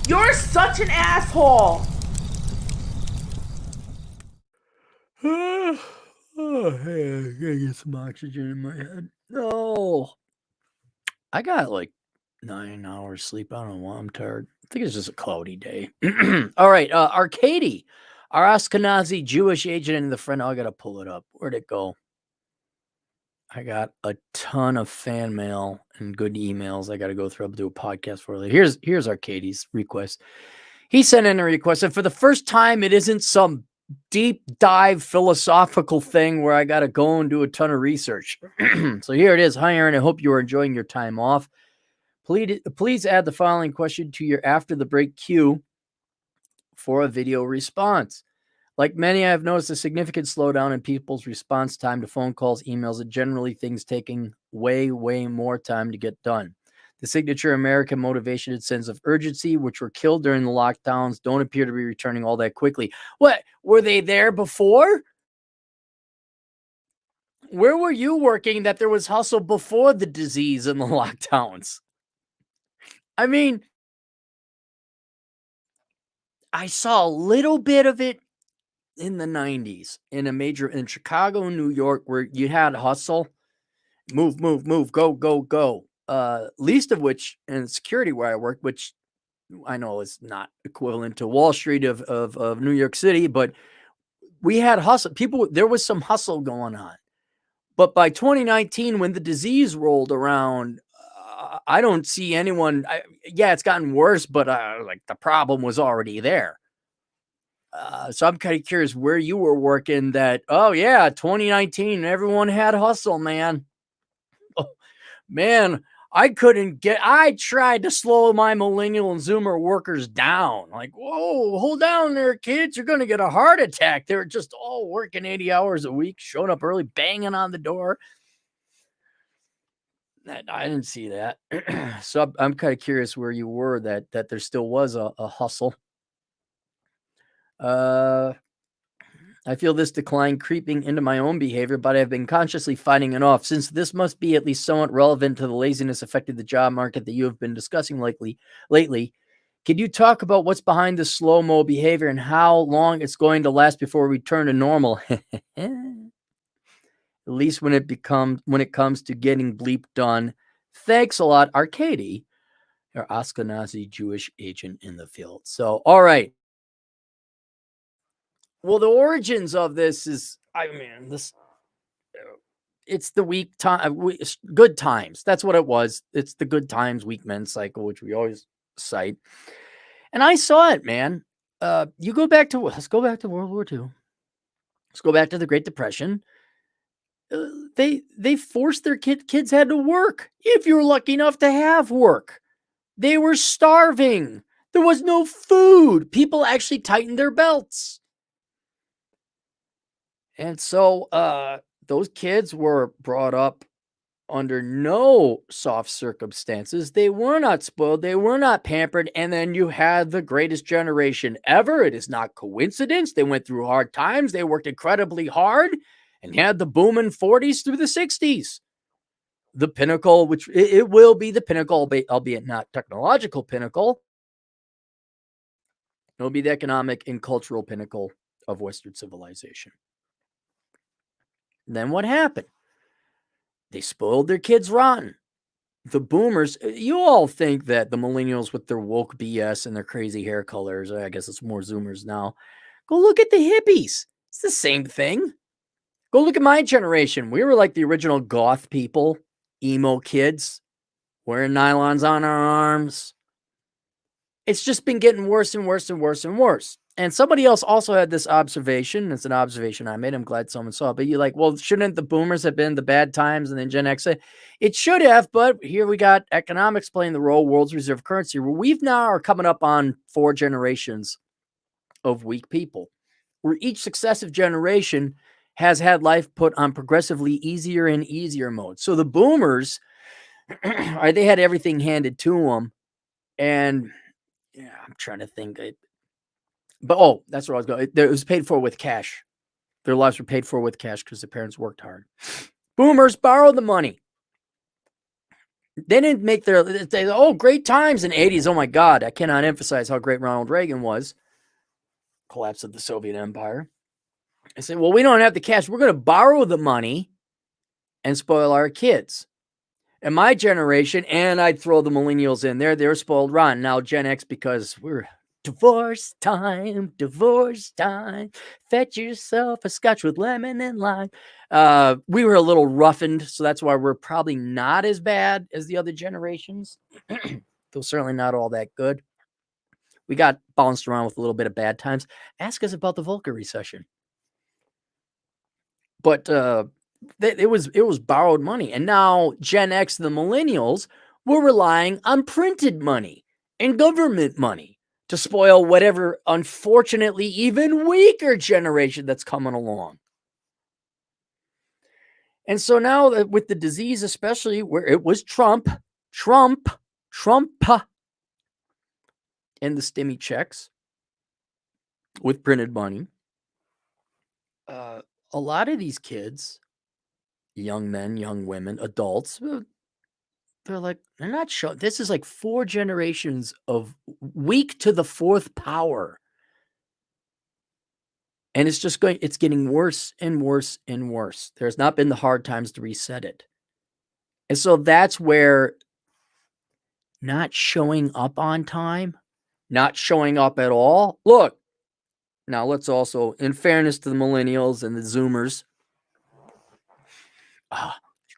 You're such an asshole. Hey, I gotta get some oxygen in my head. No, I got like 9 hours sleep. I don't know why I'm tired. I think it's just a cloudy day. All right, Arcady, our Ashkenazi Jewish agent in the front. Oh, I gotta pull it up. Where'd it go? I got a ton of fan mail and good emails. I got to go through. I'll do a podcast for it. Here's Arcadie's request. He sent in a request, and for the first time, it isn't some deep dive philosophical thing where I got to go and do a ton of research. So here it is. Hi, Aaron. I hope you are enjoying your time off. Please add the following question to your after the break queue for a video response. Like many, I have noticed a significant slowdown in people's response time to phone calls, emails, and generally things taking way more time to get done. The signature American motivation and sense of urgency, which were killed during the lockdowns, don't appear to be returning all that quickly. What? Were they there before? Where were you working that there was hustle before the disease and the lockdowns? I mean, I saw a little bit of it in the 90s in Chicago and New York where you had hustle, move, go. Least of which in security where I worked, which I know is not equivalent to Wall Street of New York City, but we had hustle. There was some hustle going on. But by 2019, when the disease rolled around, I don't see anyone. Yeah, it's gotten worse, but like the problem was already there. So I'm kind of curious where you were working that, oh yeah, 2019, everyone had hustle, man. Oh, man, I tried to slow my millennial and Zoomer workers down. Like, whoa, hold down there, kids. You're going to get a heart attack. They were just all working 80 hours a week, showing up early, banging on the door. I didn't see that. So I'm kind of curious where you were that there still was a hustle. I feel this decline creeping into my own behavior, but I've been consciously fighting it off. Since this must be at least somewhat relevant to the laziness affecting the job market that you have been discussing lately, can you talk about what's behind the slow-mo behavior and how long it's going to last before we return to normal? At least when it comes to getting bleep done. Thanks a lot, Arcady, our Ashkenazi Jewish agent in the field. So, all right. Well, the origins of this is, I mean, it's the good times. That's what it was. It's the good times weak men cycle, which we always cite. And I saw it, man. Let's go back to World War II. Let's go back to the Great Depression. They forced their kids had to work. If you were lucky enough to have work, they were starving. There was no food. People actually tightened their belts. And so those kids were brought up under no soft circumstances. They were not spoiled. They were not pampered. And then you had the greatest generation ever. It is not coincidence. They went through hard times. They worked incredibly hard and had the booming 40s through the 60s. The pinnacle, which it will be the pinnacle, albeit not technological pinnacle. It'll be the economic and cultural pinnacle of Western civilization. Then what happened? They spoiled their kids rotten. The boomers, you all think that the millennials with their woke BS and their crazy hair colors, I guess it's more Zoomers now. Go look at the hippies. It's the same thing. Go look at my generation. We were like the original goth people, emo kids, wearing nylons on our arms. It's just been getting worse and worse and worse and worse. And somebody else also had this observation. It's an observation I made. I'm glad someone saw it. But you're like, well, shouldn't the boomers have been the bad times and then Gen X? It should have, but here we got economics playing the role, world's reserve currency. We've now are coming up on 4 generations of weak people, where each successive generation has had life put on progressively easier and easier mode. So the boomers, they had everything handed to them. And yeah, I'm trying to think. But that's where I was going. It was paid for with cash. Their lives were paid for with cash because their parents worked hard. Boomers borrowed the money. They didn't make their great times in the 80s. Oh my God, I cannot emphasize how great Ronald Reagan was. Collapse of the Soviet Empire. I said, well, we don't have the cash. We're going to borrow the money and spoil our kids. And my generation, and I'd throw the millennials in there, they're spoiled rotten. Now Gen X, because we're divorce time. Fetch yourself a scotch with lemon and lime. We were a little roughened, so that's why we're probably not as bad as the other generations. Though certainly not all that good. We got bounced around with a little bit of bad times. Ask us about the Volcker recession. But it was borrowed money. And now Gen X, the millennials, were relying on printed money and government money to spoil whatever, unfortunately, even weaker generation that's coming along. And so now with the disease, especially where it was Trump, and the stimmy checks with printed money, a lot of these kids, young men, young women, adults, they're not sure. This is like 4 generations of weak to the 4th power. And it's getting worse and worse and worse. There's not been the hard times to reset it. And so that's where not showing up on time, not showing up at all. Look, now let's also, in fairness to the millennials and the Zoomers,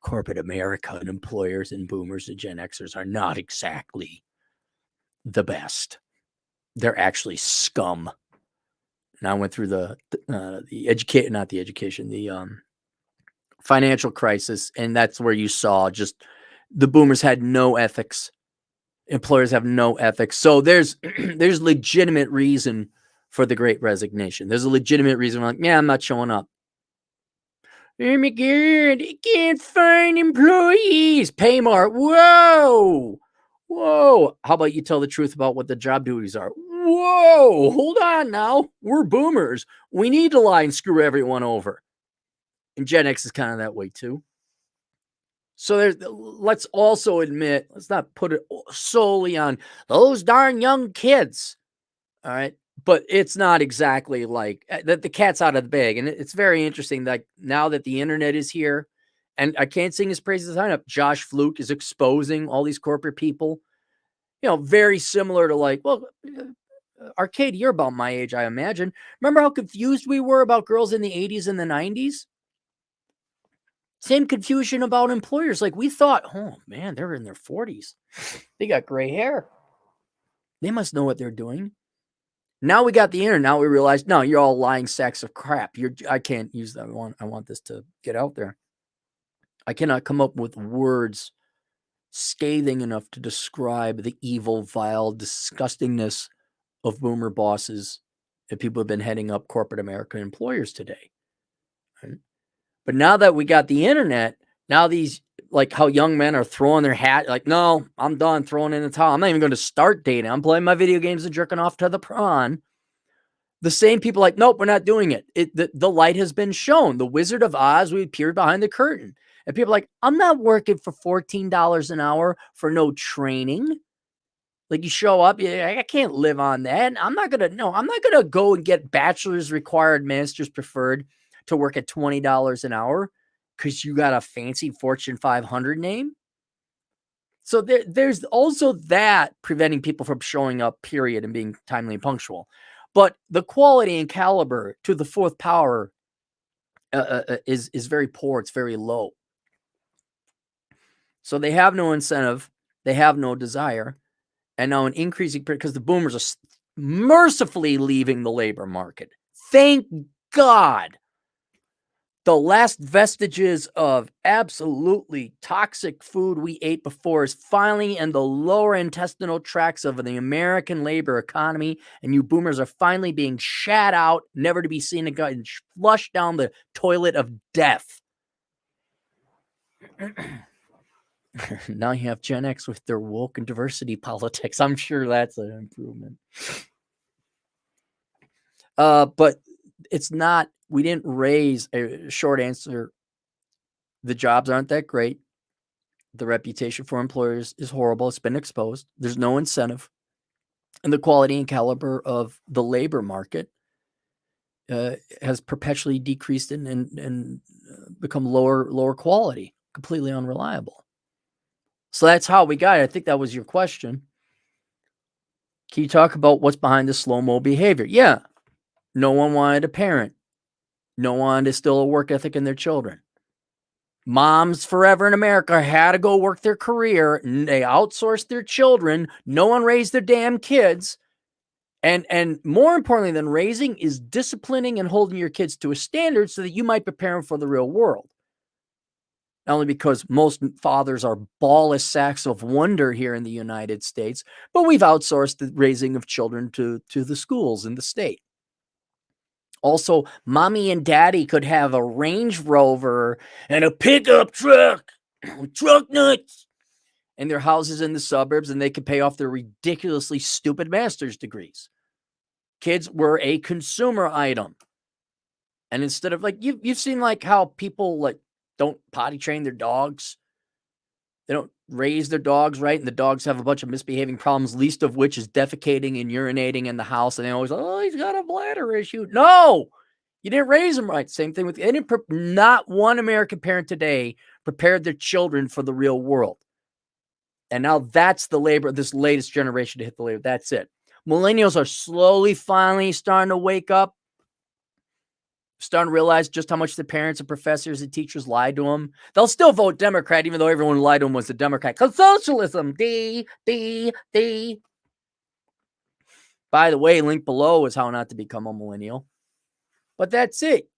corporate America and employers and boomers and Gen Xers are not exactly the best. They're actually scum. And I went through the financial crisis, and that's where you saw just the boomers had no ethics. Employers have no ethics. So there's legitimate reason for the Great Resignation. There's a legitimate reason. I'm like, I'm not showing up. Oh my God, I can't find employees. Pay more. Whoa. How about you tell the truth about what the job duties are? Whoa, hold on now. We're boomers. We need to lie and screw everyone over. And Gen X is kind of that way too. So let's also admit, let's not put it solely on those darn young kids. All right. But it's not exactly like that. The cat's out of the bag. And it's very interesting that now that the internet is here, and I can't sing his praises enough, Josh Fluke is exposing all these corporate people, very similar to Arcade, you're about my age, I imagine. Remember how confused we were about girls in the 80s and the 90s? Same confusion about employers. Like we thought, oh man, they're in their 40s. They got gray hair. They must know what they're doing. Now we got the internet. Now we realize, no, you're all lying sacks of crap. I can't use that. I want this to get out there. I cannot come up with words scathing enough to describe the evil, vile disgustingness of boomer bosses and people have been heading up corporate American employers today. Right? But now that we got the internet, now these, like how young men are throwing their hat, like, no, I'm done throwing in the towel. I'm not even going to start dating. I'm playing my video games and jerking off to the prawn. The same people like, nope, we're not doing it. The light has been shown. The Wizard of Oz, we appeared behind the curtain. And people are like, I'm not working for $14 an hour for no training. Like you show up, I can't live on that. I'm not going to go and get bachelor's required, master's preferred to work at $20 an hour because you got a fancy Fortune 500 name. So there's also that preventing people from showing up, period, and being timely and punctual. But the quality and caliber to the 4th power is very poor. It's very low. So they have no incentive. They have no desire. And now an increasing, because the boomers are mercifully leaving the labor market. Thank God. The last vestiges of absolutely toxic food we ate before is finally in the lower intestinal tracts of the American labor economy. And you boomers are finally being shat out, never to be seen again, flushed down the toilet of death. Now you have Gen X with their woke and diversity politics. I'm sure that's an improvement. But it's not, we didn't raise a short answer. The jobs aren't that great. The reputation for employers is horrible. It's been exposed. There's no incentive. And the quality and caliber of the labor market has perpetually decreased and become lower quality, completely unreliable. So that's how we got it. I think that was your question. Can you talk about what's behind the slow-mo behavior? Yeah. No one wanted a parent. No one wanted to instill a work ethic in their children. Moms forever in America had to go work their career. And they outsourced their children. No one raised their damn kids. And more importantly than raising is disciplining and holding your kids to a standard so that you might prepare them for the real world. Not only because most fathers are ballless sacks of wonder here in the United States, but we've outsourced the raising of children to the schools in the state. Also, mommy and daddy could have a Range Rover and a pickup truck with truck nuts in their houses in the suburbs, and they could pay off their ridiculously stupid master's degrees. Kids were a consumer item. And instead of, like, you've seen, like, how people, like, don't potty train their dogs. They don't raise their dogs right, and the dogs have a bunch of misbehaving problems, least of which is defecating and urinating in the house. And they always, oh, he's got a bladder issue. No, you didn't raise them right. Same thing with, not one American parent today prepared their children for the real world. And now that's the labor, this latest generation to hit the labor. That's it. Millennials are slowly, finally starting to wake up. Starting to realize just how much the parents and professors and teachers lied to them. They'll still vote Democrat, even though everyone lied to them was a Democrat. Because socialism, D. By the way, link below is how not to become a millennial. But that's it.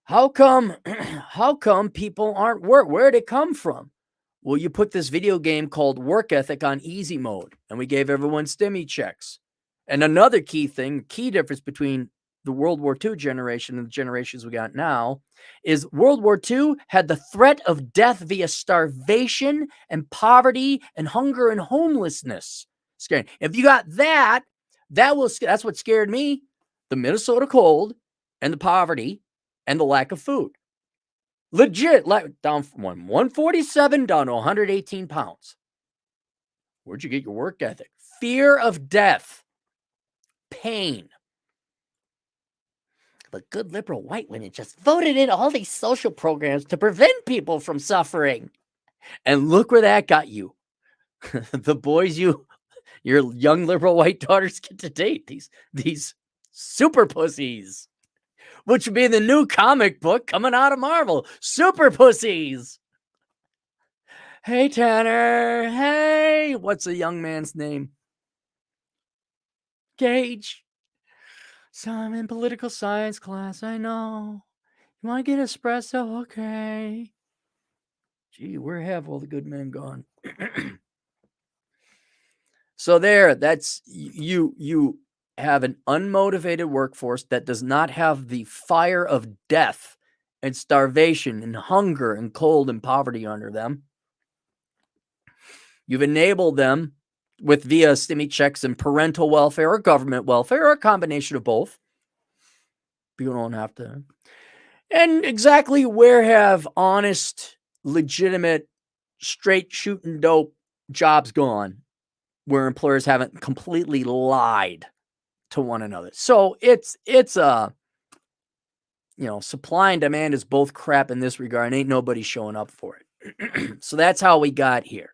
How come people aren't work? Where did it come from? Well, you put this video game called Work Ethic on easy mode, and we gave everyone stimmy checks. And another key difference between the World War II generation and the generations we got now is World War II had the threat of death via starvation and poverty and hunger and homelessness. Scary. If you got that's what scared me. The Minnesota cold and the poverty and the lack of food. Legit, down from 147 down to 118 pounds. Where'd you get your work ethic? Fear of death. Pain. The good liberal white women just voted in all these social programs to prevent people from suffering. And look where that got you. The boys your young liberal white daughters get to date, these super pussies, which would be the new comic book coming out of Marvel. Super pussies. Hey, Tanner. Hey, what's a young man's name? Gage. So I'm in political science class. I know. You want to get espresso? Okay. Gee, where have all the good men gone? So that's you have an unmotivated workforce that does not have the fire of death and starvation and hunger and cold and poverty under them. You've enabled them via stimmy checks and parental welfare or government welfare or a combination of both. You don't have to. And exactly where have honest, legitimate, straight shooting dope jobs gone where employers haven't completely lied to one another? So it's supply and demand is both crap in this regard, and ain't nobody showing up for it. So that's how we got here.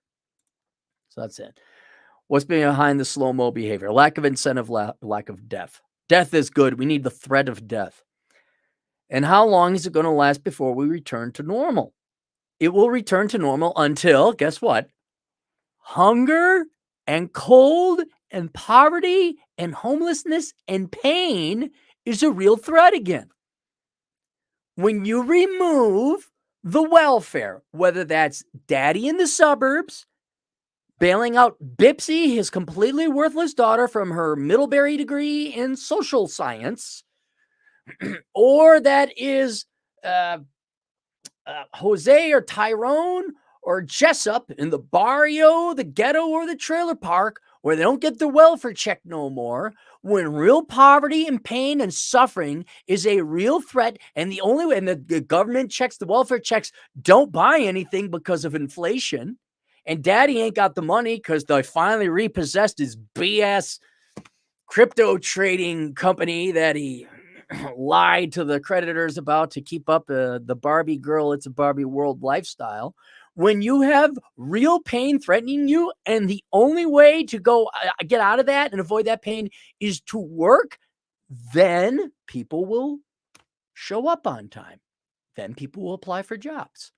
So that's it. What's behind the slow-mo behavior? Lack of incentive, lack of death. Death is good. We need the threat of death. And how long is it going to last before we return to normal? It will return to normal until, guess what? Hunger and cold and poverty and homelessness and pain is a real threat again. When you remove the welfare, whether that's daddy in the suburbs, bailing out Bipsy, his completely worthless daughter, from her Middlebury degree in social science, or that is Jose or Tyrone or Jessup in the barrio, the ghetto, or the trailer park, where they don't get their welfare check no more, when real poverty and pain and suffering is a real threat, and the only way, and the government checks, the welfare checks don't buy anything because of inflation, and daddy ain't got the money because they finally repossessed his BS crypto trading company that he lied to the creditors about to keep up the Barbie girl, it's a Barbie world lifestyle. When you have real pain threatening you, and the only way to go get out of that and avoid that pain is to work, then people will show up on time. Then people will apply for jobs.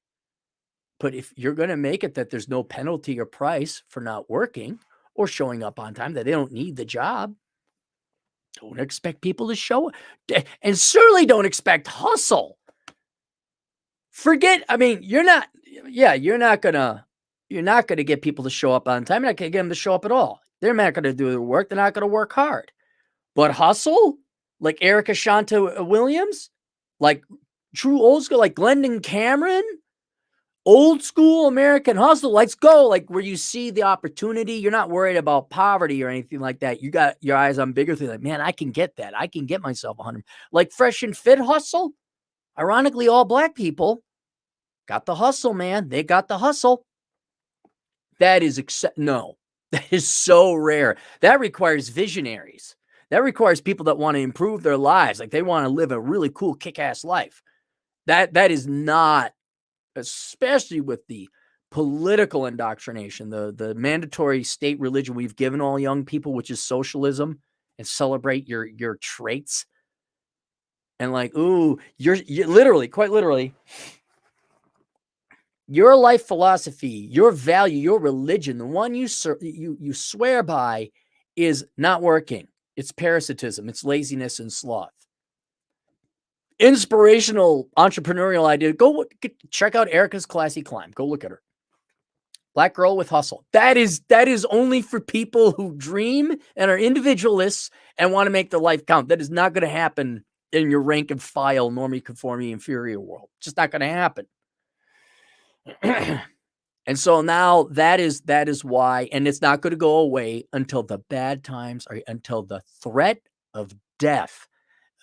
But if you're going to make it that there's no penalty or price for not working or showing up on time, that they don't need the job, don't expect people to show up. And certainly don't expect hustle. Forget, I mean, you're not gonna get people to show up on time. You're not gonna get them to show up at all. They're not gonna do their work. They're not gonna work hard. But hustle, like Erica Shanta Williams, like true old school, like Glendon Cameron, old school American hustle. Let's go. Like where you see the opportunity. You're not worried about poverty or anything like that. You got your eyes on bigger things. Like, man, I can get that. I can get myself 100. Like Fresh and Fit hustle. Ironically, all black people got the hustle, man. They got the hustle. That is no, that is so rare. That requires visionaries. That requires people that want to improve their lives. Like they want to live a really cool, kick-ass life. That is not, especially with the political indoctrination, the mandatory state religion we've given all young people, which is socialism, and celebrate your traits. And like, ooh, you're literally, quite literally, your life philosophy, your value, your religion, the one you swear by is not working. It's parasitism. It's laziness and sloth. Inspirational entrepreneurial idea. Go check out Erica's Classy Climb. Go look at her. Black girl with hustle. That is only for people who dream and are individualists and want to make their life count. That is not going to happen in your rank and file, normie, conformity, inferior world. It's just not going to happen. And so now that is why, and it's not going to go away until the bad times are, until the threat of death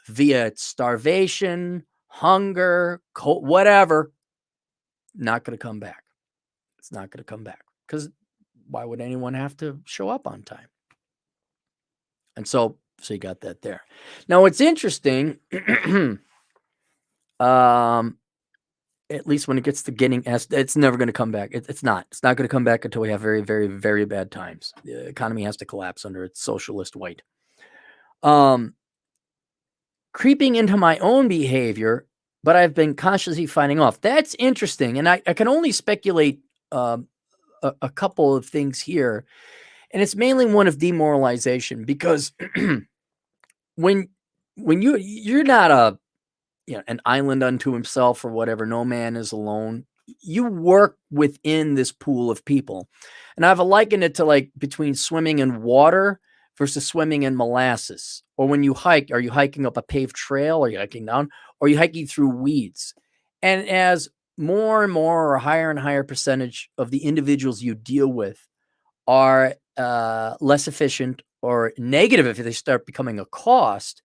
via starvation, hunger, cold, whatever, not going to come back. It's not going to come back, because why would anyone have to show up on time? And so you got that there. Now what's interesting, at least when it gets to getting asked, it's never going to come back. It's not going to come back until we have very, very, very bad times. The economy has to collapse under its socialist weight. Creeping into my own behavior, but I've been consciously fighting off. That's interesting. And I can only speculate a couple of things here. And it's mainly one of demoralization, because when you're not an island unto himself or whatever, no man is alone. You work within this pool of people. And I've likened it to like between swimming in water versus swimming in molasses. Or when you hike, are you hiking up a paved trail? Are you hiking down? Or are you hiking through weeds? And as more and more, or a higher and higher percentage of the individuals you deal with are less efficient or negative, if they start becoming a cost,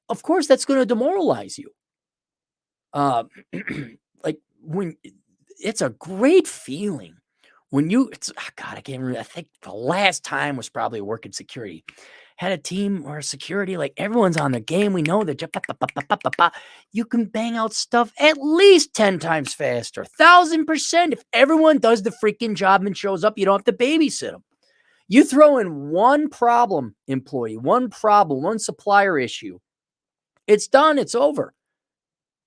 of course, that's going to demoralize you. Like when it's a great feeling when I can't remember. I think the last time was probably working security. Had a team or security, like everyone's on the game. We know that you can bang out stuff at least 10 times faster, 1,000%. If everyone does the freaking job and shows up, you don't have to babysit them. You throw in one problem, employee, one problem, one supplier issue, it's done. It's over.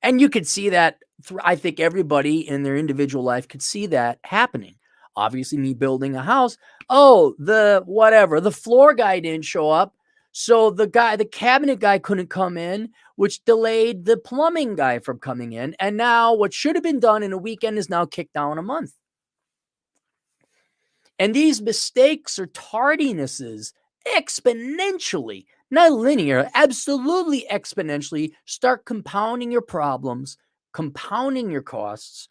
And you could see that. I think everybody in their individual life could see that happening. Obviously, me building a house. Oh, the floor guy didn't show up. So the cabinet guy couldn't come in, which delayed the plumbing guy from coming in. And now what should have been done in a weekend is now kicked down a month. And these mistakes or tardinesses exponentially, not linear, absolutely exponentially start compounding your problems, compounding your costs,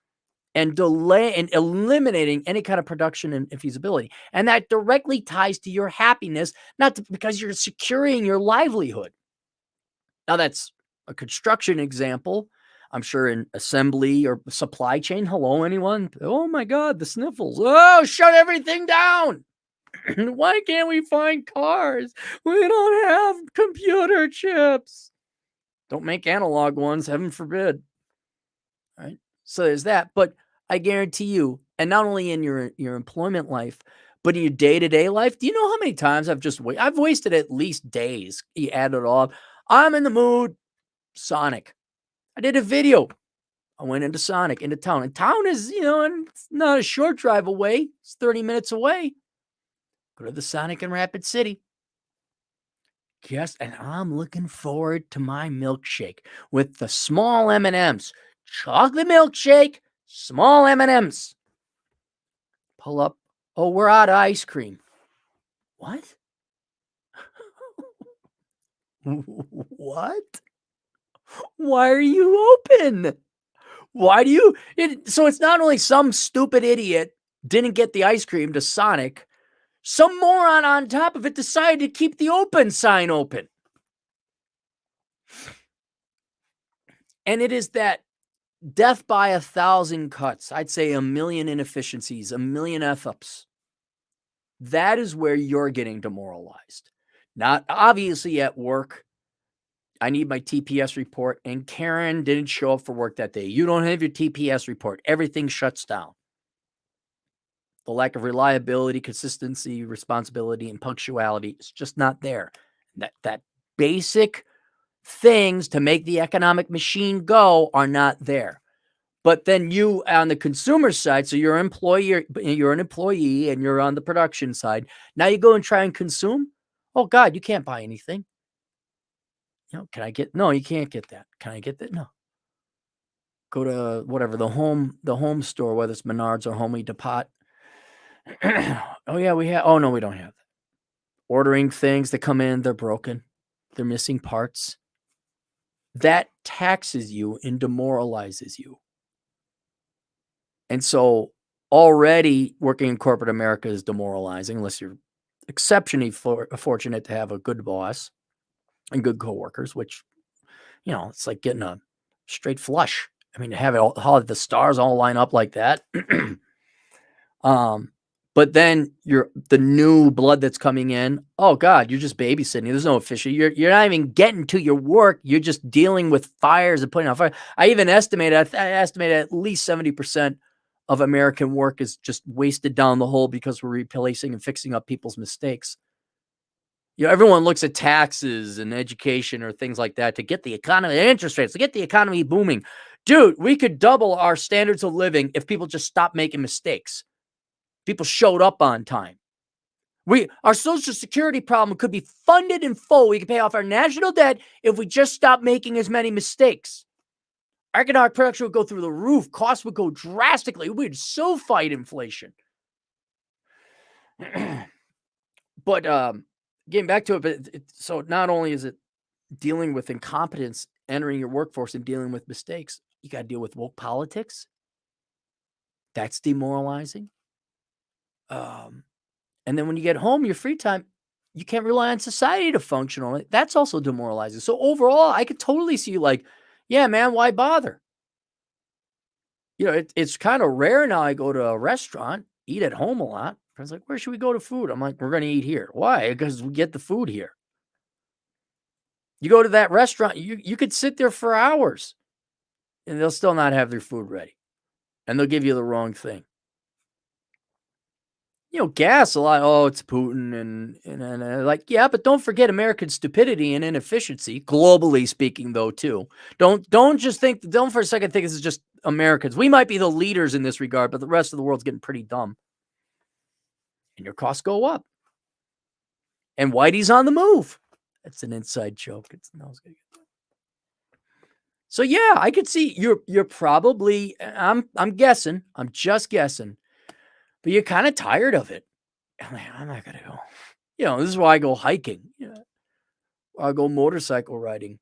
and delay and eliminating any kind of production and feasibility. And that directly ties to your happiness, because you're securing your livelihood. Now, that's a construction example. I'm sure in assembly or supply chain. Hello, anyone? Oh my God, the sniffles. Oh, shut everything down. Why can't we find cars? We don't have computer chips. Don't make analog ones, heaven forbid. Right? So there's that. But I guarantee you, and not only in your employment life, but in your day-to-day life, do you know how many times I've wasted at least days? You add it all up. I'm in the mood, Sonic. I did a video. I went into Sonic, into town. And town is, it's not a short drive away. It's 30 minutes away. Go to the Sonic in Rapid City. And I'm looking forward to my milkshake with the small M&Ms. Chocolate milkshake, small M&Ms. Pull up. Oh, we're out of ice cream. What? What? Why are you open? Why do you? So it's not only some stupid idiot didn't get the ice cream to Sonic, some moron on top of it decided to keep the open sign open. And it is that death by 1,000 cuts. I'd say 1,000,000 inefficiencies, 1,000,000 F-ups. That is where you're getting demoralized. Not obviously at work. I need my TPS report, and Karen didn't show up for work that day. You don't have your TPS report. Everything shuts down. The lack of reliability, consistency, responsibility, and punctuality is just not there. That basic things to make the economic machine go are not there. But then you on the consumer side, so you're an employee and you're on the production side. Now you go and try and consume. Oh God, you can't buy anything. No, you can't get that. Can I get that? No. Go to whatever, the home store, whether it's Menards or Home Depot. Oh yeah, no, we don't have that. Ordering things that come in, they're broken. They're missing parts. That taxes you and demoralizes you. And so already working in corporate America is demoralizing unless you're exceptionally fortunate to have a good boss and good coworkers, which, it's like getting a straight flush. I mean, to have all the stars all line up like that. But then the new blood that's coming in. Oh God, you're just babysitting. There's no efficiency. You're not even getting to your work. You're just dealing with fires and putting out fire. I even estimated at least 70% of American work is just wasted down the hole because we're replacing and fixing up people's mistakes. Everyone looks at taxes and education or things like that to get the economy, interest rates, to get the economy booming. Dude, we could double our standards of living if people just stopped making mistakes. People showed up on time. Our Social Security problem could be funded in full. We could pay off our national debt if we just stopped making as many mistakes. Our economic production would go through the roof. Costs would go drastically. We'd so fight inflation. But getting back to it, so not only is it dealing with incompetence, entering your workforce and dealing with mistakes, you got to deal with woke politics. That's demoralizing. And then when you get home, your free time, you can't rely on society to function on it. That's also demoralizing. So overall, I could totally see yeah, man, why bother? It's kind of rare now. I go to a restaurant, eat at home a lot. Friends like, where should we go to food? I'm like, we're going to eat here. Why? Because we get the food here. You go to that restaurant, you could sit there for hours and they'll still not have their food ready. And they'll give you the wrong thing. Gas a lot. Oh, it's Putin and like, yeah, but don't forget American stupidity and inefficiency, globally speaking, though, too. Don't for a second think this is just Americans. We might be the leaders in this regard, but the rest of the world's getting pretty dumb. And your costs go up. And Whitey's on the move. That's an inside joke. So yeah, I could see you're probably, I'm guessing, I'm just guessing, but you're kind of tired of it. I'm like, I'm not going to go. This is why I go hiking. I go motorcycle riding.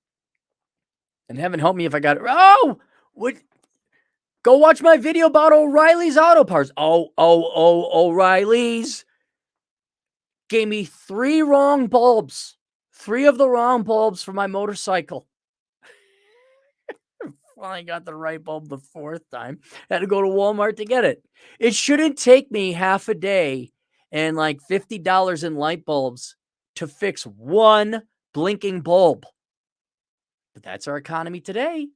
And heaven help me if I got it. Oh, what? Go watch my video about O'Reilly's Auto Parts. O'Reilly's gave me 3 wrong bulbs. 3 of the wrong bulbs for my motorcycle. Finally got the right bulb the 4th time. Had to go to Walmart to get it. It shouldn't take me half a day and like $50 in light bulbs to fix 1 blinking bulb. But that's our economy today.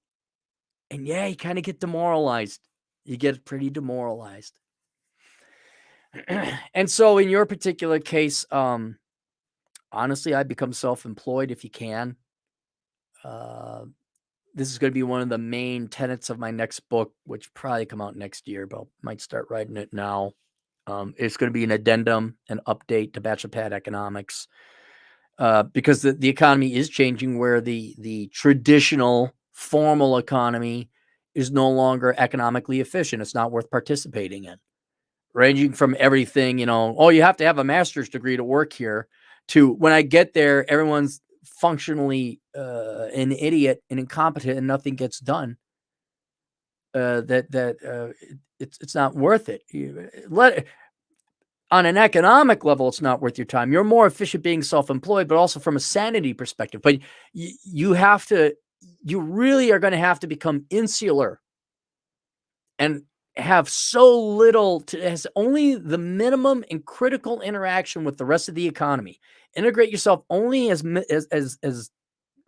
And yeah, you kind of get demoralized. You get pretty demoralized. And so in your particular case, honestly, I'd become self-employed if you can. This is going to be one of the main tenets of my next book, which probably come out next year, but I might start writing it now. It's going to be an addendum, an update to Bachelor Pad Economics, because the economy is changing, where the traditional formal economy is no longer economically efficient. It's not worth participating in. Ranging from everything, you have to have a master's degree to work here, to when I get there, everyone's functionally an idiot and incompetent and nothing gets done. It's not worth it. On an economic level, it's not worth your time. You're more efficient being self-employed, but also from a sanity perspective. But you really are going to have to become insular and have so little has only the minimum and critical interaction with the rest of the economy. Integrate yourself only as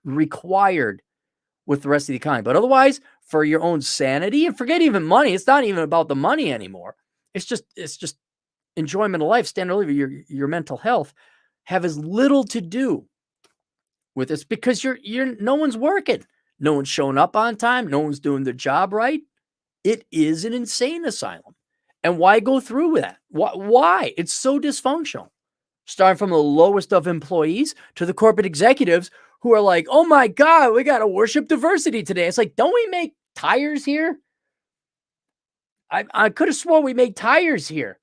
required with the rest of the economy. But otherwise, for your own sanity, and forget even money, it's not even about the money anymore. It's just enjoyment of life, standard of living, your mental health, have as little to do with this, because no one's working. No one's showing up on time. No one's doing their job right. It is an insane asylum. And why go through with that? Why? It's so dysfunctional. Starting from the lowest of employees to the corporate executives who are like, oh my God, we got to worship diversity today. It's like, don't we make tires here? I could have sworn we make tires here.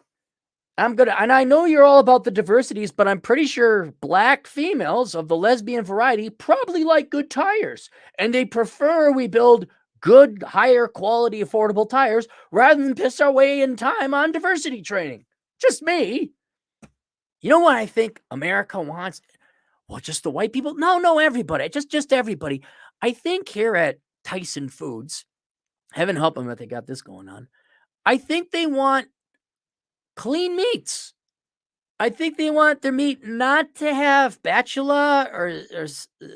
And I know you're all about the diversities, but I'm pretty sure Black females of the lesbian variety probably like good tires. And they prefer we build good, higher quality, affordable tires rather than piss our way in time on diversity training. Just me. You know what I think America wants? Well, just the white people? No, everybody. Just everybody. I think here at Tyson Foods, heaven help them that they got this going on, I think they want clean meats. I think they want their meat not to have Bacillus or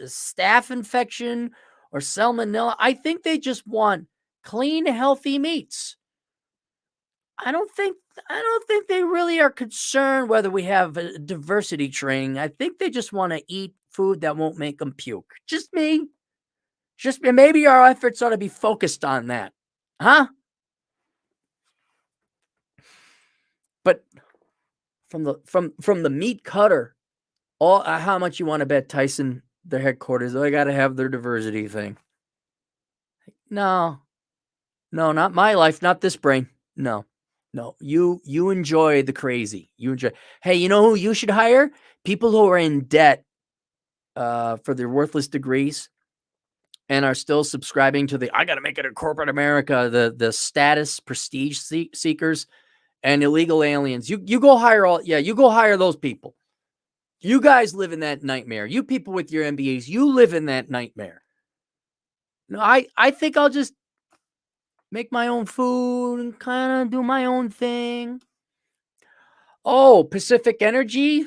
staph infection or salmonella. I think they just want clean, healthy meats. I don't think they really are concerned whether we have a diversity training. I think they just want to eat food that won't make them puke. Just me. Maybe our efforts ought to be focused on that. Huh? But from the meat cutter, how much you want to bet Tyson, their headquarters, they got to have their diversity thing. No, not my life, not this brain. No, you enjoy the crazy. You enjoy. Hey, you know who you should hire? People who are in debt for their worthless degrees and are still subscribing to I got to make it in corporate America, the status prestige seekers and illegal aliens. You go hire you go hire those people. You guys live in that nightmare. You people with your MBAs, you live in that nightmare. No, I think I'll just make my own food and kind of do my own thing. Oh, Pacific Energy,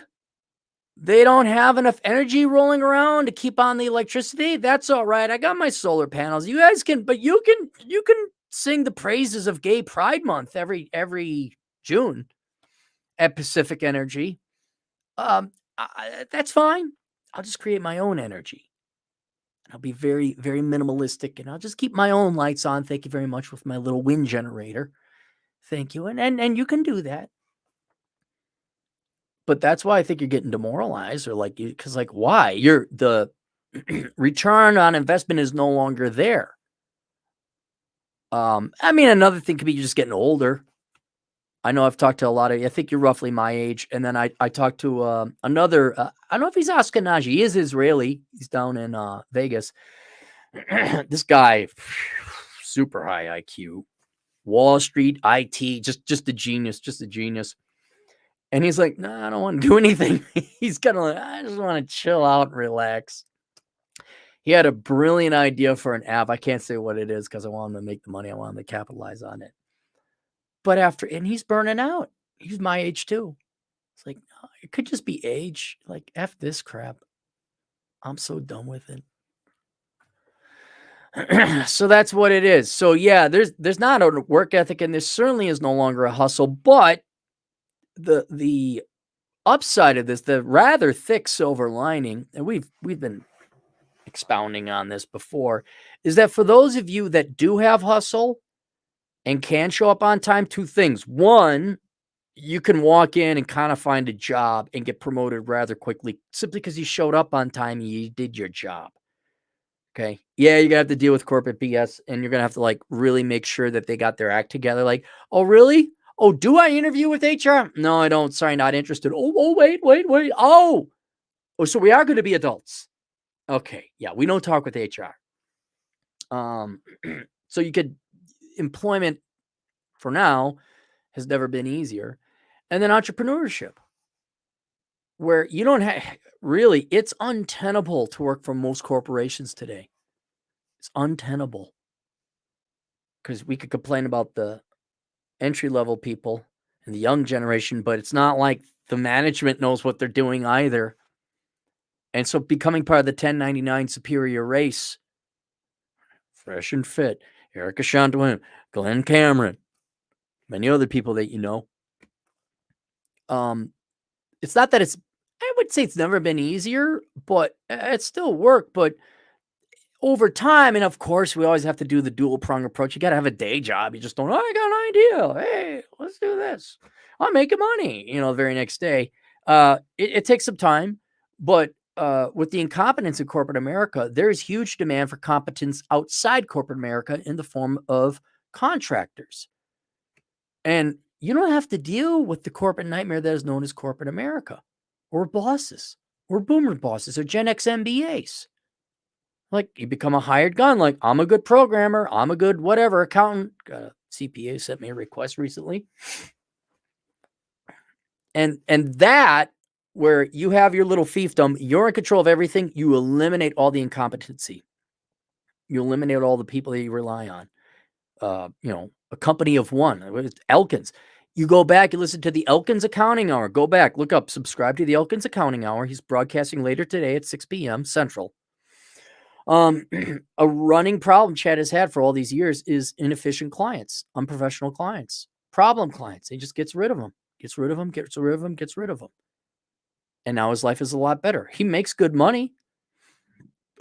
they don't have enough energy rolling around to keep on the electricity. That's all right. I got my solar panels. You guys can, but you can sing the praises of Gay Pride Month every June at Pacific Energy. That's fine. I'll just create my own energy. I'll be very, very minimalistic, and I'll just keep my own lights on. Thank you very much, with my little wind generator. Thank you. And you can do that. But that's why I think you're getting demoralized, or because why? The return on investment is no longer there. I mean, another thing could be you're just getting older. I know I've talked to a lot of, I think you're roughly my age. And then I talked to another, I don't know if he's Ashkenazi. He is Israeli. He's down in Vegas. This guy, super high IQ. Wall Street, IT, just a genius, And he's like, no, I don't want to do anything. He's kind of like, I just want to chill out and relax. He had a brilliant idea for an app. I can't say what it is because I want him to make the money. I want him to capitalize on it. But and he's burning out. He's my age too. It's like, it could just be age. Like, F this crap. I'm so done with it. So that's what it is. So yeah, there's not a work ethic, and there certainly is no longer a hustle. But the upside of this, the rather thick silver lining, and we've been expounding on this before, is that for those of you that do have hustle and can show up on time, two things. One, you can walk in and kind of find a job and get promoted rather quickly simply because you showed up on time and you did your job. Okay. Yeah, you're gonna have to deal with corporate BS, and you're gonna have to like really make sure that they got their act together. Like, oh, really? Oh, do I interview with HR? No, I don't. Sorry, not interested. Oh, wait. Oh, so we are going to be adults. Okay. Yeah, we don't talk with HR. So you could, employment for now has never been easier. And then entrepreneurship, where you don't have, really, it's untenable to work for most corporations today. It's untenable. Because we could complain about the entry-level people and the young generation, but it's not like the management knows what they're doing either. And so becoming part of the 1099 superior race, Fresh and Fit, Erica Chandwin, Glenn Cameron, many other people that you know. It's not that I would say it's never been easier, but it's still work. But over time, and of course, we always have to do the dual prong approach. You got to have a day job. You just don't, I got an idea. Hey, let's do this. I'm making money, the very next day. It takes some time, but with the incompetence in corporate America, there is huge demand for competence outside corporate America in the form of contractors. And you don't have to deal with the corporate nightmare that is known as corporate America, or bosses, or boomer bosses, or Gen X MBAs. Like, you become a hired gun. Like, I'm a good programmer. I'm a good whatever accountant. Got a CPA sent me a request recently. And that, where you have your little fiefdom, you're in control of everything. You eliminate all the incompetency. You eliminate all the people that you rely on. A company of one. Elkins. You go back, you listen to the Elkins Accounting Hour. Go back, look up, subscribe to the Elkins Accounting Hour. He's broadcasting later today at 6 p.m. Central. A running problem Chad has had for all these years is inefficient clients, unprofessional clients, problem clients. He just gets rid of them, gets rid of them. And now his life is a lot better. He makes good money.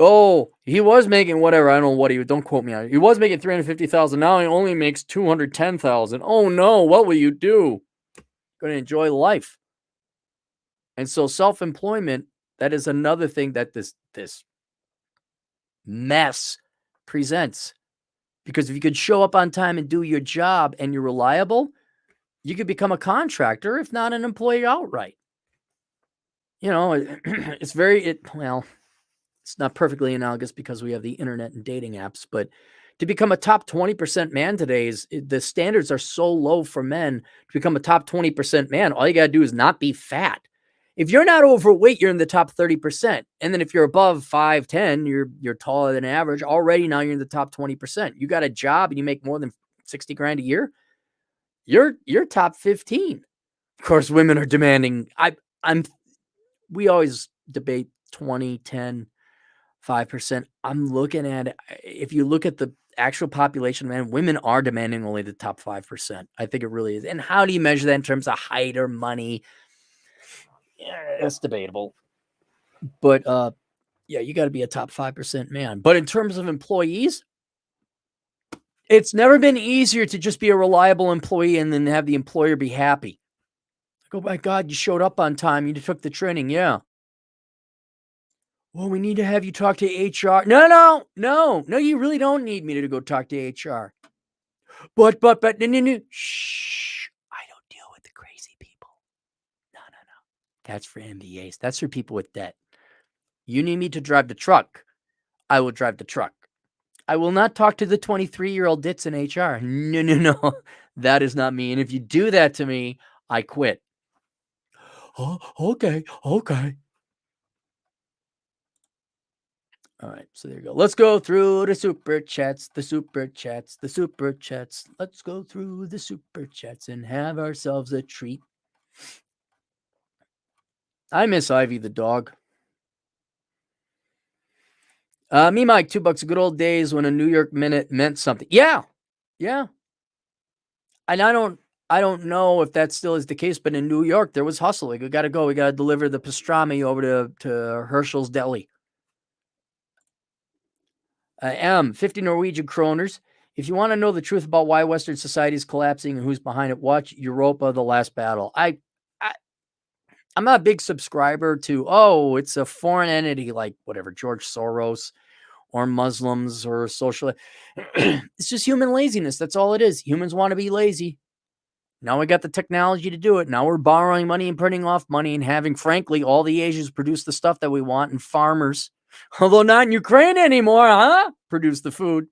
Oh, he was making whatever. I don't know what don't quote me on it. He was making $350,000. Now he only makes $210,000. Oh no, what will you do? Going to enjoy life. And so self-employment, that is another thing that this mess presents. Because if you could show up on time and do your job and you're reliable, you could become a contractor, if not an employee outright. It's it's not perfectly analogous because we have the internet and dating apps, but to become a top 20% man today, the standards are so low for men. To become a top 20% man, all you got to do is not be fat. If you're not overweight, you're in the top 30%. And then if you're above 5'10", you're taller than average. Already now you're in the top 20%. You got a job and you make more than $60,000 a year, you're top 15. Of course, women are demanding. We always debate 20, 10, 5%. I'm looking at it. If you look at the actual population, man, women are demanding only the top 5%. I think it really is. And how do you measure that in terms of height or money? Yeah, it's debatable. But you got to be a top 5% man. But in terms of employees, it's never been easier to just be a reliable employee and then have the employer be happy. Like, oh my God, you showed up on time. You took the training. Yeah. Well, we need to have you talk to HR. No, you really don't need me to go talk to HR. But, no. Shh. I don't deal with the crazy people. No. That's for MBAs. That's for people with debt. You need me to drive the truck. I will drive the truck. I will not talk to the 23-year-old ditz in HR. No. That is not me. And if you do that to me, I quit. Oh, okay. All right, so there you go. Let's go through the super chats. Let's go through the super chats and have ourselves a treat. I miss Ivy the dog. Me, Mike, $2. Good old days when a New York minute meant something. Yeah. And I don't know if that still is the case, but in New York, there was hustle. Like, we got to go. We got to deliver the pastrami over to Herschel's Deli. 50 Norwegian kroners. If you want to know the truth about why Western society is collapsing and who's behind it, watch Europa: The Last Battle. I'm not a big subscriber to, it's a foreign entity like whatever, George Soros or Muslims or social. It's just human laziness. That's all it is. Humans want to be lazy. Now we got the technology to do it. Now we're borrowing money and printing off money and having, frankly, all the Asians produce the stuff that we want, and farmers, although not in Ukraine anymore, produce the food.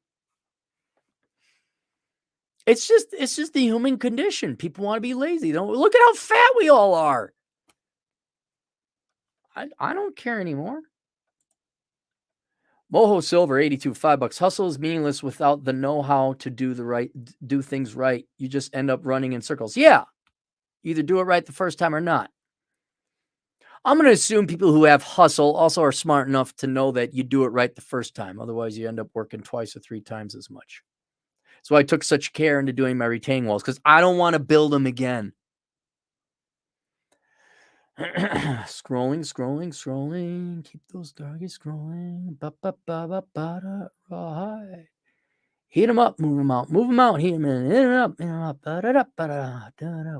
It's just the human condition. People want to be lazy. Don't look at how fat we all are. I don't care anymore. Moho Silver, 82, $5. Hustle is meaningless without the know-how to do things right. You just end up running in circles. Yeah. Either do it right the first time or not. I'm going to assume people who have hustle also are smart enough to know that you do it right the first time. Otherwise, you end up working twice or three times as much. That's why I took such care into doing my retaining walls, because I don't want to build them again. Scrolling. Keep those doggies scrolling. Heat them up, move them out, heat them in, hit them up.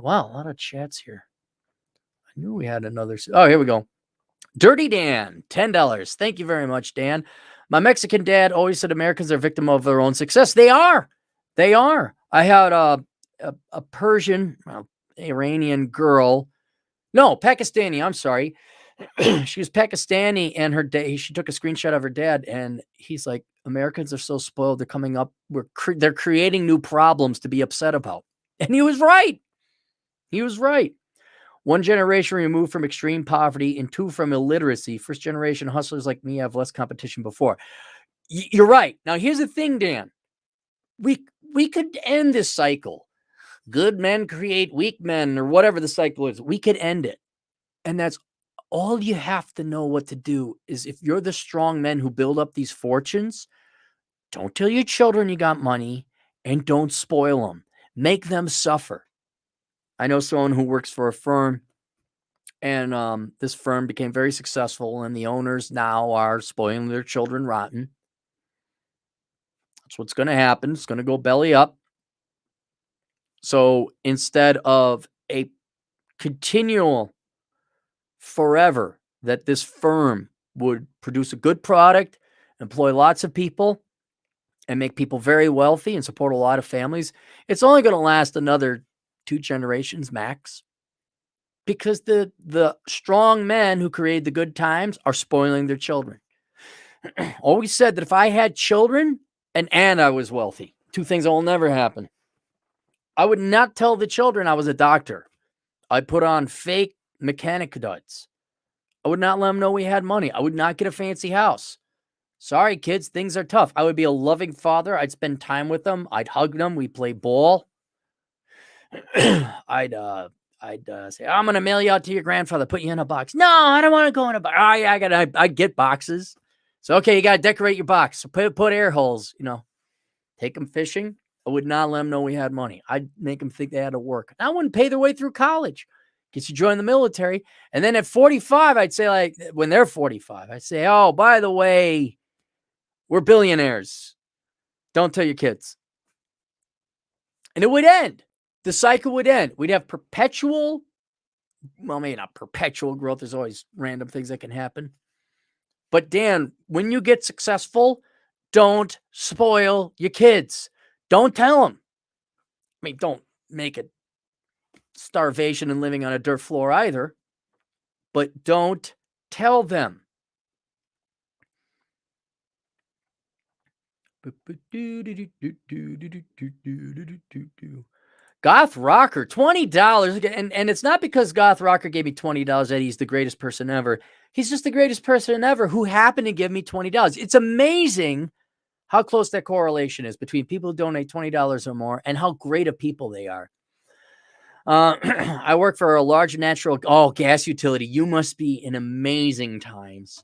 Wow, a lot of chats here. I knew we had another. Oh, here we go. Dirty Dan, $10. Thank you very much, Dan. My Mexican dad always said Americans are victim of their own success. They are. I had a Persian, Iranian girl. No, Pakistani. I'm sorry. She was Pakistani, and her dad. She took a screenshot of her dad, and he's like, "Americans are so spoiled. They're coming up. They're creating new problems to be upset about." And he was right. One generation removed from extreme poverty and two from illiteracy. First generation hustlers like me have less competition before. You're right. Now, here's the thing, Dan. We could end this cycle. Good men create weak men, or whatever the cycle is. We could end it. And that's all you have to know what to do is, if you're the strong men who build up these fortunes, don't tell your children you got money and don't spoil them. Make them suffer. I know someone who works for a firm, and this firm became very successful, and the owners now are spoiling their children rotten. That's what's going to happen. It's going to go belly up. So instead of a continual forever that this firm would produce a good product, employ lots of people, and make people very wealthy and support a lot of families, it's only going to last another 2 generations max, because the strong men who created the good times are spoiling their children. Always said that if I had children and I was wealthy, 2 things that will never happen. I would not tell the children I was a doctor. I'd put on fake mechanic duds. I would not let them know we had money. I would not get a fancy house. Sorry, kids, things are tough. I would be a loving father. I'd spend time with them. I'd hug them. We'd play ball. I'd say, I'm going to mail you out to your grandfather, put you in a box. No, I don't want to go in a box. Oh, yeah, I get boxes. So, okay, you got to decorate your box. So put air holes, take them fishing. I would not let them know we had money. I'd make them think they had to work. I wouldn't pay their way through college. Get you join the military. And then at 45, I'd say, like, when they're 45, I'd say, oh, by the way, we're billionaires. Don't tell your kids. And it would end. The cycle would end. We'd have perpetual, well, maybe not perpetual growth. There's always random things that can happen. But Dan, when you get successful, don't spoil your kids. Don't tell them. I mean, don't make it starvation and living on a dirt floor either. But don't tell them. Goth Rocker, $20. And it's not because Goth Rocker gave me $20 that he's the greatest person ever. He's just the greatest person ever who happened to give me $20. It's amazing how close that correlation is between people who donate $20 or more and how great of people they are. I work for a large natural gas utility. You must be in amazing times.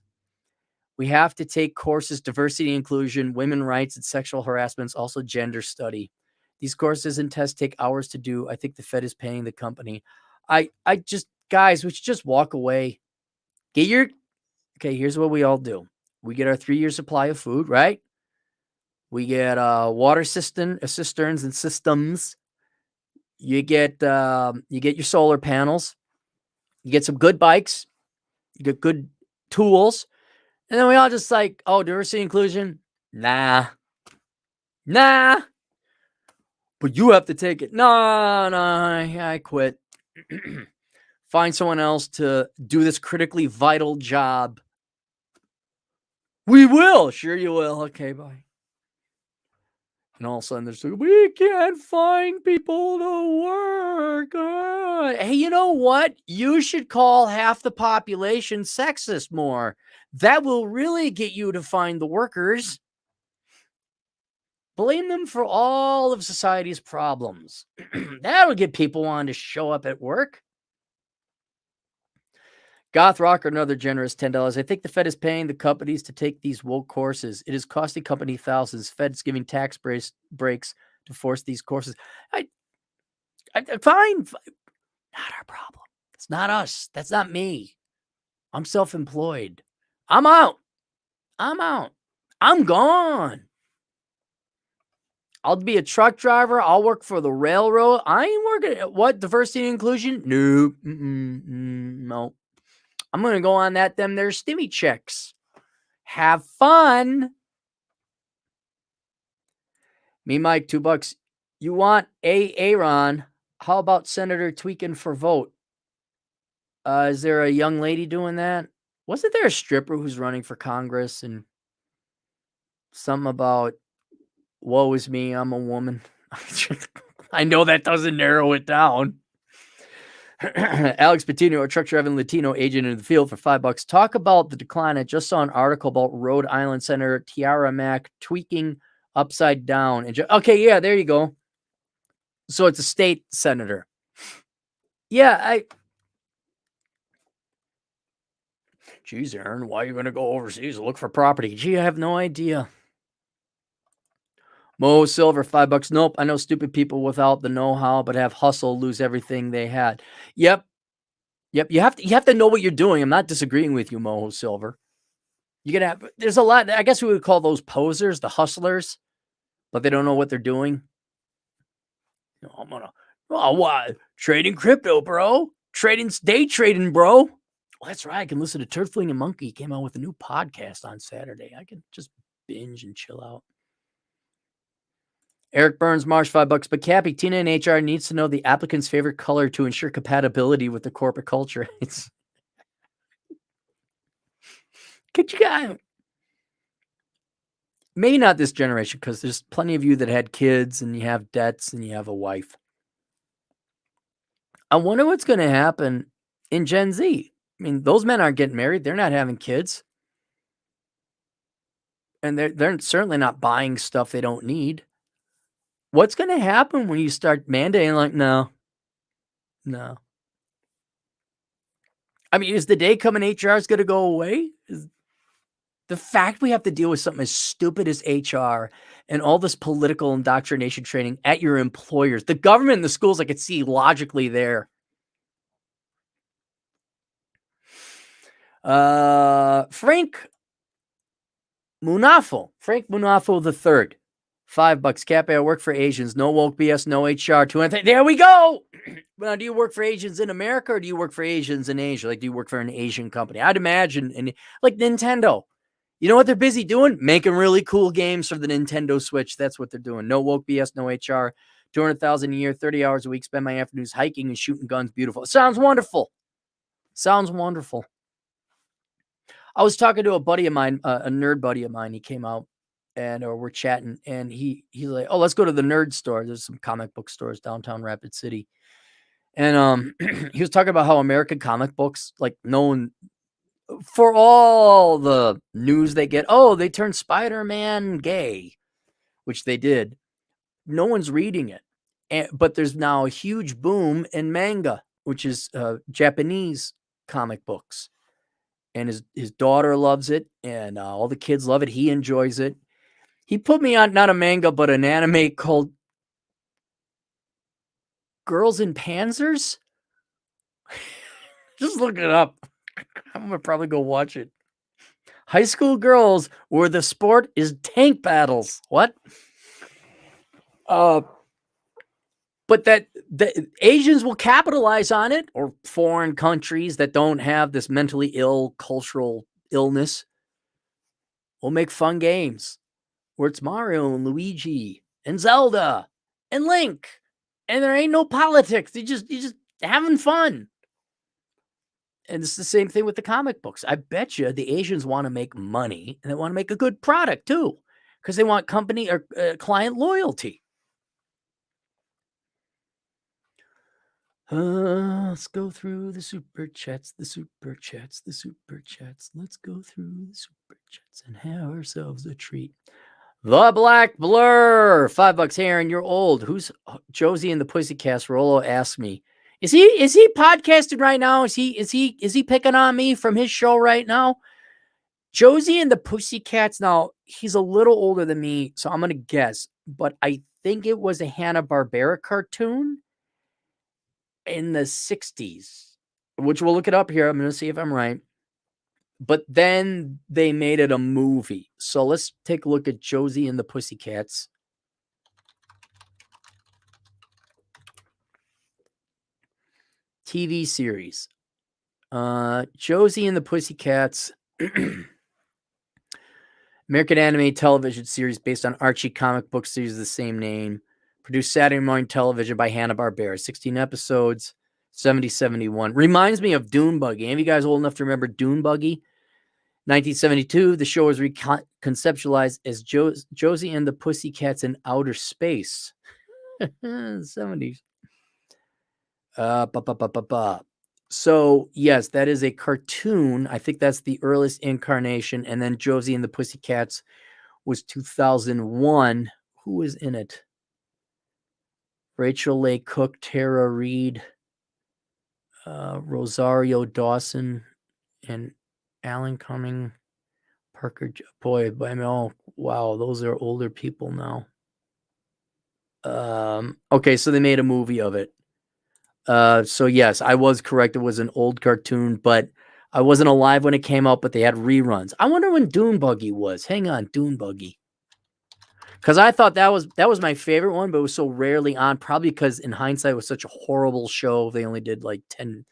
We have to take courses, diversity, inclusion, women rights, and sexual harassment, also gender study. These courses and tests take hours to do. I think the Fed is paying the company. Guys, we should just walk away. Here's what we all do. We get our 3-year supply of food, right? We get water cisterns and systems. You get your solar panels. You get some good bikes. You get good tools. And then we all just like, diversity inclusion? Nah. But you have to take it. No, I quit. Find someone else to do this critically vital job. We will. Sure you will. Okay, bye. And all of a sudden there's like, we can't find people to work. Hey, you know what? You should call half the population sexist more. That will really get you to find the workers. Blame them for all of society's problems. That'll get people wanting to show up at work. Goth Rocker, another generous $10. I think the Fed is paying the companies to take these woke courses. It is costing company thousands. Fed's giving tax breaks to force these courses. Fine. Not our problem. It's not us. That's not me. I'm self-employed. I'm out. I'm gone. I'll be a truck driver. I'll work for the railroad. I ain't working at what? Diversity and inclusion? No. No. I'm going to go on them there stimmy checks. Have fun. Me, Mike, $2. You want Aaron? How about Senator tweaking for vote? Is there a young lady doing that? Wasn't there a stripper who's running for Congress and something about, woe is me, I'm a woman? I know that doesn't narrow it down. Alex Patino, a truck driving Latino agent in the field for $5. Talk about the decline. I just saw an article about Rhode Island Senator Tiara Mack tweaking upside down. Okay, yeah, there you go. So it's a state senator. Yeah, geez, Aaron, why are you going to go overseas to look for property? Gee, I have no idea. Mo Silver, $5. Nope. I know stupid people without the know-how, but have hustle, lose everything they had. Yep. You have to know what you're doing. I'm not disagreeing with you, Mo Silver. There's a lot. I guess we would call those posers, the hustlers, but they don't know what they're doing. I'm gonna, what? Trading crypto, bro. Day trading, bro. Well, that's right. I can listen to Turd Fling and Monkey. He came out with a new podcast on Saturday. I can just binge and chill out. Eric Burns, Marsh, $5. But Cappy, Tina and HR needs to know the applicant's favorite color to ensure compatibility with the corporate culture. Could you guys? Maybe not this generation, because there's plenty of you that had kids and you have debts and you have a wife. I wonder what's going to happen in Gen Z. I mean, those men aren't getting married. They're not having kids. And they're certainly not buying stuff they don't need. What's going to happen when you start mandating like, no. I mean, is the day coming HR is going to go away? The fact we have to deal with something as stupid as HR and all this political indoctrination training at your employers, the government and the schools, I could see logically there. Frank Munafo III. $5. Cappy, I work for Asians. No woke BS, no HR. There we go. Now, do you work for Asians in America or do you work for Asians in Asia? Like, do you work for an Asian company? I'd imagine, like Nintendo. You know what they're busy doing? Making really cool games for the Nintendo Switch. That's what they're doing. No woke BS, no HR. $200,000 a year, 30 hours a week. Spend my afternoons hiking and shooting guns. Beautiful. Sounds wonderful. I was talking to a buddy of mine, a nerd buddy of mine. He came out and or we're chatting, and he's like, "Oh, let's go to the nerd store. There's some comic book stores downtown Rapid City." And he was talking about how American comic books, like, known for all the news they get, oh, they turned Spider-Man gay, which they did. No one's reading it. But there's now a huge boom in manga, which is Japanese comic books. And his daughter loves it, and all the kids love it. He enjoys it. He put me on not a manga, but an anime called Girls in Panzers. Just look it up. I'm going to probably go watch it. High school girls where the sport is tank battles. What? But that the Asians will capitalize on it, or foreign countries that don't have this mentally ill cultural illness will make fun games where it's Mario and Luigi and Zelda and Link, and there ain't no politics. You're just having fun. And it's the same thing with the comic books. I bet you the Asians want to make money, and they want to make a good product too, because they want company or client loyalty. Let's go through the super chats. Let's go through the super chats and have ourselves a treat. The Black Blur, $5 here, and you're old. Who's Josie and the Pussycats? Rollo asked me. Is he podcasting right now? Is he picking on me from his show right now? Josie and the Pussycats. Now he's a little older than me, so I'm gonna guess, but I think it was a Hanna-Barbera cartoon in the 60s, which we'll look it up here. I'm going to see if I'm right. But then they made it a movie. So let's take a look at Josie and the Pussycats. TV series. Josie and the Pussycats. American animated television series based on Archie comic book series of the same name. Produced Saturday morning television by Hanna-Barbera. 16 episodes, 70-71. Reminds me of Dune Buggy. Any of you guys old enough to remember Dune Buggy? 1972, the show was conceptualized as Josie and the Pussycats in outer space. 70s. So, yes, that is a cartoon. I think that's the earliest incarnation. And then Josie and the Pussycats was 2001. Who was in it? Rachel Leigh Cook, Tara Reid, Rosario Dawson, and Alan Cumming, Parker. Boy, I mean, oh, wow, those are older people now. Okay, so they made a movie of it. So yes, I was correct. It was an old cartoon, but I wasn't alive when it came out, but they had reruns. I wonder when Dune Buggy was. Hang on, Dune Buggy. Because I thought that was my favorite one, but it was so rarely on. Probably because in hindsight, it was such a horrible show. They only did like 10.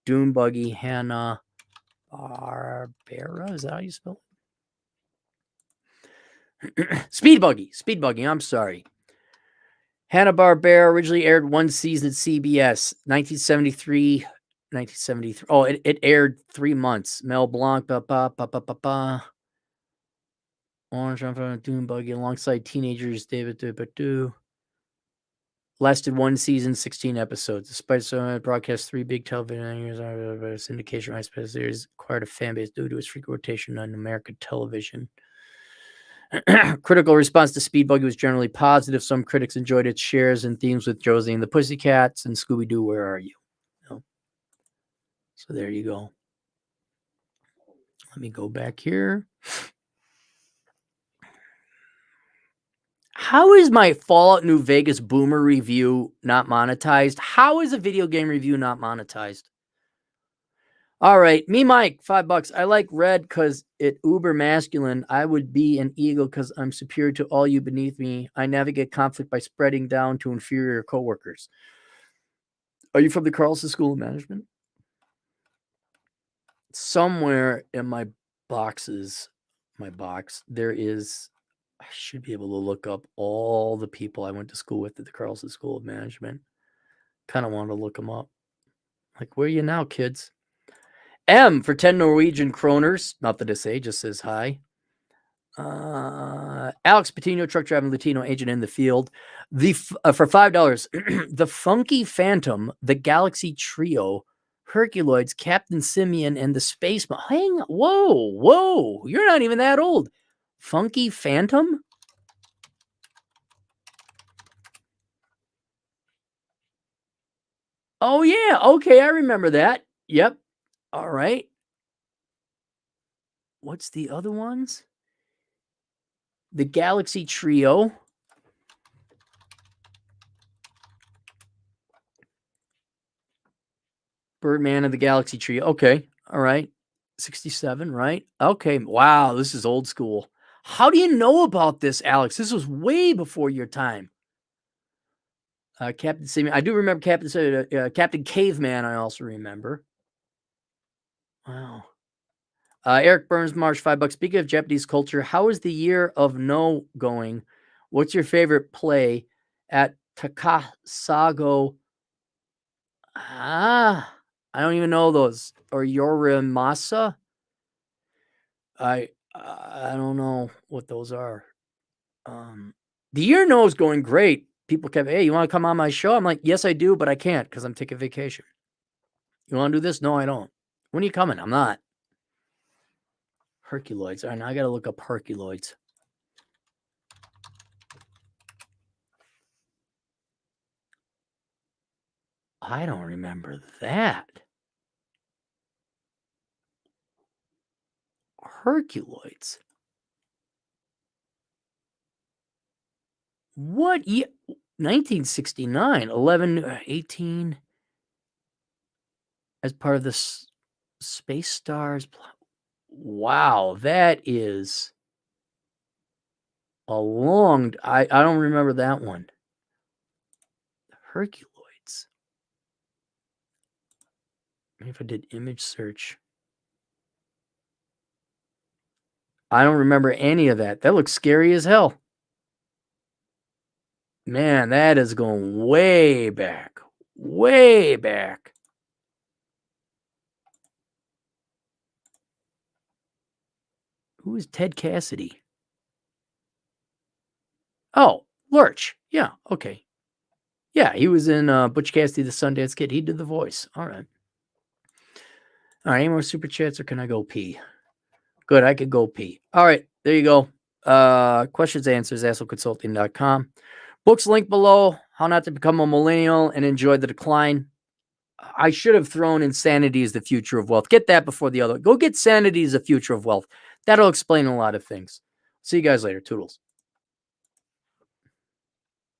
Dune Buggy, Hanna-Barbera. Is that how you spell it? Speed Buggy. I'm sorry. Hanna-Barbera originally aired one season at CBS, 1973. Oh, it aired 3 months. Mel Blanc, Orange Jumping Dune Buggy alongside teenagers David Badu. Lasted one season, 16 episodes. Despite so broadcast 3 big television years, syndication rights series acquired a fan base due to its frequent rotation on American television. Critical response to Speed Buggy was generally positive. Some critics enjoyed its shares and themes with Josie and the Pussycats and Scooby-Doo, Where Are You? So there you go. Let me go back here. How is my Fallout New Vegas Boomer review not monetized? How is a video game review not monetized? All right, me, Mike, $5. I like red because it uber masculine. I would be an eagle because I'm superior to all you beneath me. I navigate conflict by spreading down to inferior coworkers. Are you from the Carlson School of Management? Somewhere in my box, there is, I should be able to look up all the people I went to school with at the Carlson School of Management. Kind of want to look them up. Like, where are you now, kids? M for 10 Norwegian kroners. Not that I say, just says hi. Alex Patino, truck driving Latino agent in the field. For $5, the Funky Phantom, the Galaxy Trio, Herculoids, Captain Simeon, and the Space. Whoa! You're not even that old. Funky Phantom. Oh yeah, okay, I remember that. Yep. All right. What's the other ones? The Galaxy Trio. Birdman of the Galaxy Trio. Okay. All right. 67, right? Okay. Wow, this is old school. How do you know about this, Alex? This was way before your time. Captain Simeon. I do remember Captain Caveman, I also remember. Wow. Eric Burns, Marsh, $5. Speaking of Japanese culture, how is the year of no going? What's your favorite play at Takasago? I don't even know those. Or Yorimasa? I don't know what those are. The year no is going great. People kept, hey, you want to come on my show? I'm like, yes, I do, but I can't because I'm taking vacation. You want to do this? No, I don't. When are you coming? I'm not. Herculoids. All right, now I got to look up Herculoids. I don't remember that. Herculoids. What year? 1969, 11, 18. As part of the Space Stars. Wow, that is a long. I don't remember that one. Herculoids. Maybe if I did image search. I don't remember any of that. That looks scary as hell. Man, that is going way back. Way back. Who is Ted Cassidy? Oh, Lurch. Yeah, okay. Yeah, he was in Butch Cassidy, the Sundance Kid. He did the voice. All right. All right, any more super chats or can I go pee? Good, I could go pee. All right, there you go. Questions, answers, assholeconsulting.com. Books linked below. How Not to Become a Millennial and Enjoy the Decline. I should have thrown Insanity is the Future of Wealth. Get that before the other. Go get Sanity is the Future of Wealth. That'll explain a lot of things. See you guys later. Toodles.